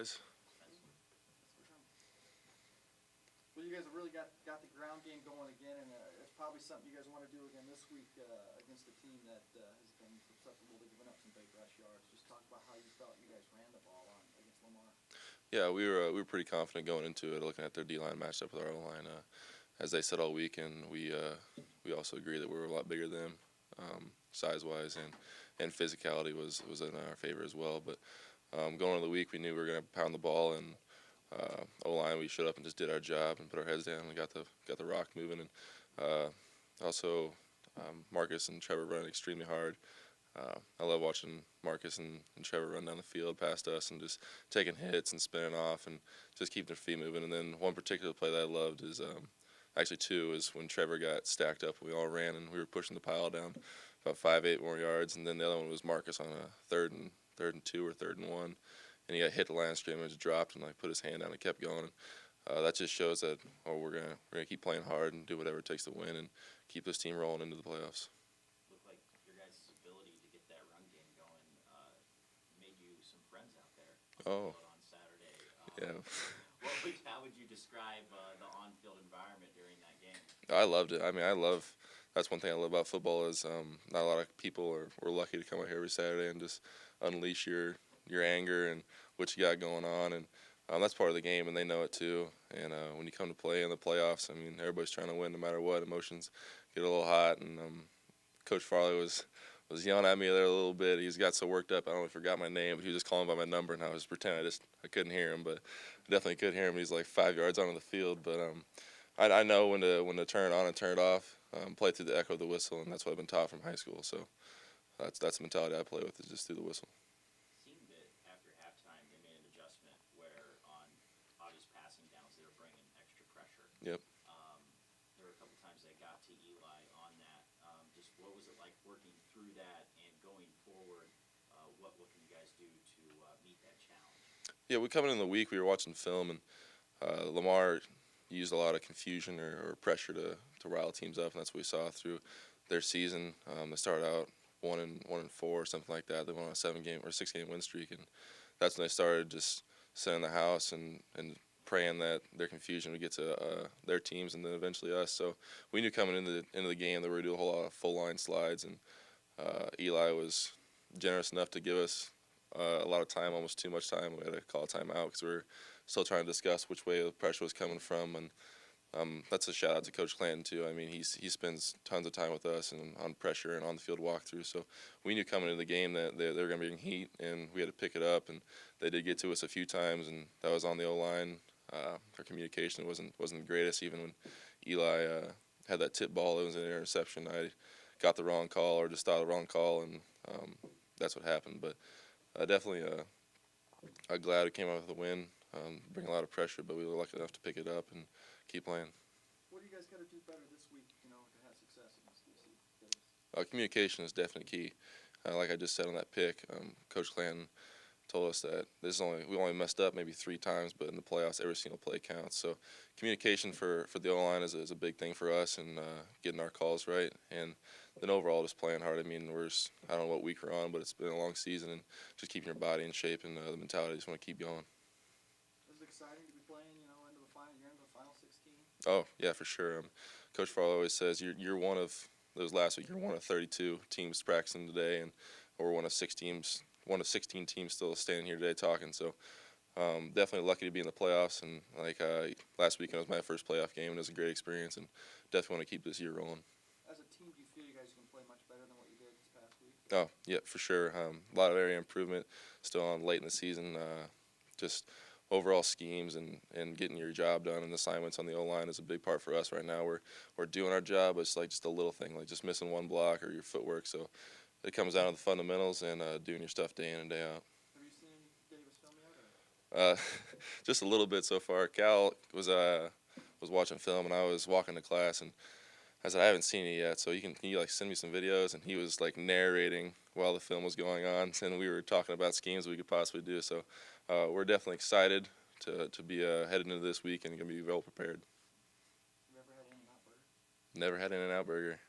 guys. Well, you guys have really got the ground game going again, and it's probably something you guys want to do again this week against a team that has been susceptible to giving up some big rush yards. Just talk about how you felt you guys ran the ball on against Lamar. Yeah, we were pretty confident going into it, looking at their D-line matched up with our O-line. As they said all week, and we also agree that we were a lot bigger than them, size-wise, and physicality was in our favor as well. But going into the week, we knew we were going to pound the ball, and O-line, we showed up and just did our job and put our heads down and got the rock moving. And also Marcus and Trevor running extremely hard. I love watching Marcus and Trevor run down the field past us and just taking hits and spinning off and just keeping their feet moving. And then one particular play that I loved is actually two, is when Trevor got stacked up and we all ran and we were pushing the pile down about 5-8 more yards. And then the other one was Marcus on a third and 2 or 3rd and 1. And he got hit the line of scrimmage, dropped, and put his hand down and kept going. That just shows that we're gonna keep playing hard and do whatever it takes to win and keep this team rolling into the playoffs. Looked like your guys' ability to get that run game going made you some friends out there. On Saturday. Yeah. How would you describe the on-field environment during that game? I loved it. I mean, that's one thing I love about football is not a lot of people we're lucky to come out here every Saturday and just unleash your anger and what you got going on, and that's part of the game, and they know it too. And when you come to play in the playoffs, I mean, everybody's trying to win no matter what. Emotions get a little hot, and Coach Farley was yelling at me there a little bit. He's got so worked up, I don't know if he forgot my name, but he was just calling by my number, and I was pretending I couldn't hear him, but I definitely could hear him. He's like 5 yards onto the field, but I know when to turn it on and turn it off, play through the echo of the whistle, and that's what I've been taught from high school. So that's the mentality I play with, is just through the whistle. Yep. There were a couple times they got to Eli on that. Just what was it like working through that and going forward? What can you guys do to meet that challenge? Yeah, we coming in the week, we were watching film, and Lamar used a lot of confusion or pressure to rile teams up, and that's what we saw through their season. They started out 1-4 or something like that. They went on a 6-game win streak, and that's when they started just sitting in the house and praying that their confusion would get to their teams and then eventually us. So we knew coming into the game that we were going to do a whole lot of full line slides, and Eli was generous enough to give us a lot of time, almost too much time. We had to call a timeout because we were still trying to discuss which way the pressure was coming from, and that's a shout out to Coach Clanton too. I mean, he spends tons of time with us and on pressure and on the field walkthrough. So we knew coming into the game that they were going to be in heat, and we had to pick it up. And they did get to us a few times, and that was on the O-line. Our communication wasn't the greatest. Even when Eli had that tip ball, it was an interception. I got the wrong call or just thought of the wrong call, and that's what happened. But definitely I'm glad we came out with a win. Bring a lot of pressure, but we were lucky enough to pick it up and keep playing. What do you guys got to do better this week, to have success against DC? Communication is definitely key. Like I just said on that pick, Coach Clanton told us that we only messed up maybe 3 times, but in the playoffs, every single play counts. So communication for the O-line is a big thing for us, and getting our calls right. And then overall, just playing hard. I mean, I don't know what week we're on, but it's been a long season, and just keeping your body in shape and the mentality. Just want to keep going. Is it exciting to be playing, into the final? You're into the final 16. Oh yeah, for sure. Coach Farley always says you're one of those last week. You're one of 32 teams practicing today, and we're one of 16 teams still standing here today talking. So definitely lucky to be in the playoffs, and last weekend was my first playoff game, and it was a great experience, and definitely want to keep this year rolling. As a team, do you feel you guys can play much better than what you did this past week? Oh yeah, for sure. A lot of area improvement still on late in the season. Just overall schemes and getting your job done, and assignments on the O-line is a big part for us right now. We're doing our job, but it's like just a little thing, like just missing one block or your footwork. So it comes down to the fundamentals and doing your stuff day in and day out. Have you seen Davis film yet? Just a little bit so far. Cal was watching film, and I was walking to class, and I said, I haven't seen it yet, so can you send me some videos? And he was narrating while the film was going on, and we were talking about schemes we could possibly do. So we're definitely excited to be headed into this week and going to be well prepared. You ever had In-N-Out burger? Never had In-N-Out burger.